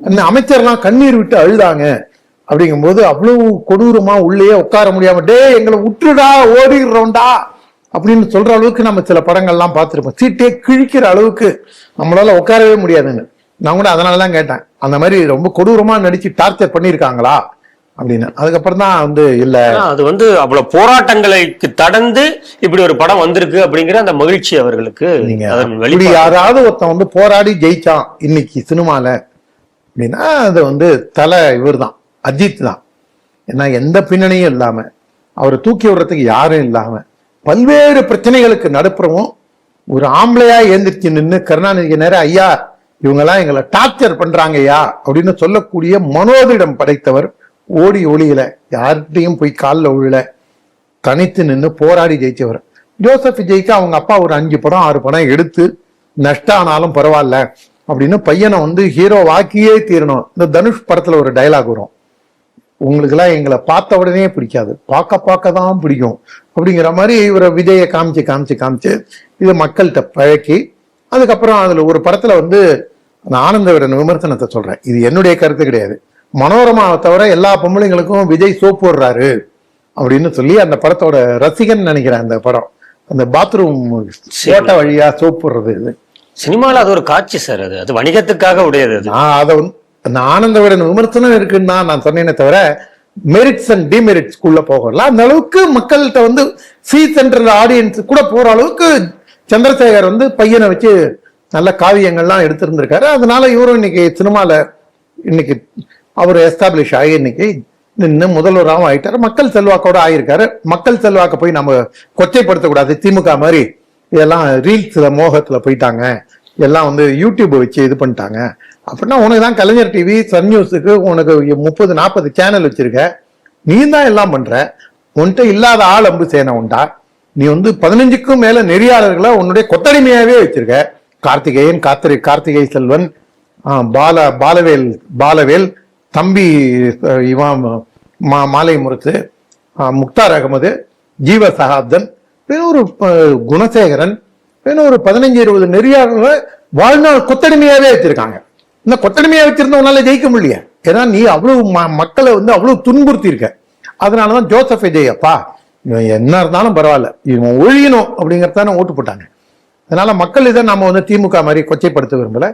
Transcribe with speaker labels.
Speaker 1: அந்த அமைச்சர்லாம் கண்ணீர் விட்டு அழுதாங்க. அப்படிங்கும்போது அவ்வளவு கொடூரமா உள்ளேயே உட்கார முடியாம, டே எங்களை விட்டுடா ஓடிடுறோம்டா அப்படின்னு சொல்ற அளவுக்கு நம்ம சில படங்கள்லாம் பார்த்துருப்போம். சீட்டே கிழிக்கிற அளவுக்கு நம்மளால உட்காரவே முடியாதுன்னு. நான் கூட அதனாலதான் கேட்டேன், அந்த மாதிரி ரொம்ப கொடூரமா நடிச்சு டார்ச்சர் பண்ணிருக்காங்களா அப்படின்னு. அதுக்கப்புறம் தான் வந்து இல்ல,
Speaker 2: அது வந்து அவ்வளவு போராட்டங்களுக்கு தடந்து இப்படி ஒரு படம் வந்திருக்கு அப்படிங்கிற அந்த மகிழ்ச்சி அவர்களுக்கு.
Speaker 1: நீங்க யாராவது ஒருத்தன் வந்து போராடி ஜெயிச்சான் இன்னைக்கு சினிமால அப்படின்னா அது வந்து தலை இவர் தான், அஜித் தான். ஏன்னா எந்த பின்னணியும் இல்லாம, அவரை தூக்கி விடுறதுக்கு யாரும் இல்லாம, பல்வேறு பிரச்சனைகளுக்கு நடுப்புறவும் ஒரு ஆம்பளையா ஏந்திரிச்சு நின்று கருணாநிதி நேரம் ஐயா இவங்கெல்லாம் எங்களை டார்ச்சர் பண்றாங்க ஐயா அப்படின்னு சொல்லக்கூடிய மனோதிடம் படைத்தவர். ஓடி ஒளியில யார்கிட்டையும் போய் காலில் உள்ள தனித்து நின்று போராடி ஜெயிச்சவர். ஜோசப் விஜய்க்கு அவங்க அப்பா ஒரு 5 படம் 6 படம் எடுத்து நஷ்டம் ஆனாலும் பரவாயில்ல அப்படின்னு பையனை வந்து ஹீரோ வாக்கியே தீரணும். இந்த தனுஷ் படத்துல ஒரு டைலாக் வரும், உங்களுக்கு எல்லாம் எங்களை பார்த்த உடனே பிடிக்காது, பார்க்க தான் பிடிக்கும் அப்படிங்கிற மாதிரி இவரை விஜயை காமிச்சு இது மக்கள்கிட்ட பழக்கி, அதுக்கப்புறம் அதுல ஒரு படத்துல வந்து ஆனந்த விகடன் விமர்சனத்தை சொல்றேன், இது என்னுடைய கருத்து கிடையாது, மனோரமாவை தவிர எல்லா பொம்பளைங்களுக்கும் விஜய் சோப் போடுறாரு அப்படின்னு சொல்லி அந்த படத்தோட ரசிகன் நினைக்கிறேன். அந்த படம் அந்த பாத்ரூம் சேட்ட வழியா சோப் போடுறது, இது
Speaker 2: சினிமால அது ஒரு காட்சி சார், அது வணிகத்துக்காக உடையது.
Speaker 1: நான் அதை அந்த ஆனந்த விகடன் விமர்சனம் இருக்குன்னு தான் நான் சொன்னேனே தவிர மெரிட்ஸ் அண்ட் டிமெரிட்ஸ்குள்ள போகல. அந்த அளவுக்கு மக்கள்கிட்ட வந்து சி சென்ட்ரல் ஆடியன்ஸ் கூட போற அளவுக்கு சந்திரசேகர் வந்து பையனை வச்சு நல்ல காவியங்கள்லாம் எடுத்திருந்திருக்காரு. அதனால இவரும் இன்னைக்கு சினிமால இன்னைக்கு அவர் எஸ்டாப்ளிஷ் ஆகி இன்னைக்கு நின்று முதல்வராகவும் ஆயிட்டாரு, மக்கள் செல்வாக்கோட ஆயிருக்காரு. மக்கள் செல்வாக்க போய் நம்ம கொச்சைப்படுத்தக்கூடாது. திமுக மாதிரி இதெல்லாம் ரீல்ஸ்ல மோகத்துல போயிட்டாங்க, எல்லாம் வந்து யூடியூப் வச்சு இது பண்ணிட்டாங்க அப்படின்னா, உனக்கு தான் கலைஞர் டிவி சன் நியூஸுக்கு உனக்கு 30-40 சேனல் வச்சிருக்க, நீ தான் எல்லாம் பண்ற, உன்கிட்ட இல்லாத ஆள் அம்பு சேனை உண்டா? நீ வந்து 15க்கும் மேல நெறியாளர்களை உன்னுடைய கொத்தடிமையாவே வச்சிருக்க. கார்த்திகேயன், கார்த்திகை செல்வன், பாலவேல், தம்பி இவன் மாலை முரசு, முக்தார் அகமது, ஜீவ சகாப்தன், ஒரு குணசேகரன், ஒரு 15-20 நெறியாளர்களை வாழ்நாள் கொத்தடிமையாவே வச்சிருக்காங்க. இந்த கொத்தடிமையா வச்சிருந்தவனால ஜெயிக்க முடியல. ஏன்னா நீ அவ்வளவு மக்களை வந்து அவ்வளவு துன்புறுத்தி இருக்க. அதனாலதான் ஜோசப் விஜய் அப்பா இவன் என்ன இருந்தாலும் பரவாயில்ல, இவன் ஒழியணும் அப்படிங்கறதான ஓட்டு போட்டாங்க. அதனால மக்கள் இதை நம்ம வந்து திமுக மாதிரி கொச்சைப்படுத்த விரும்பல.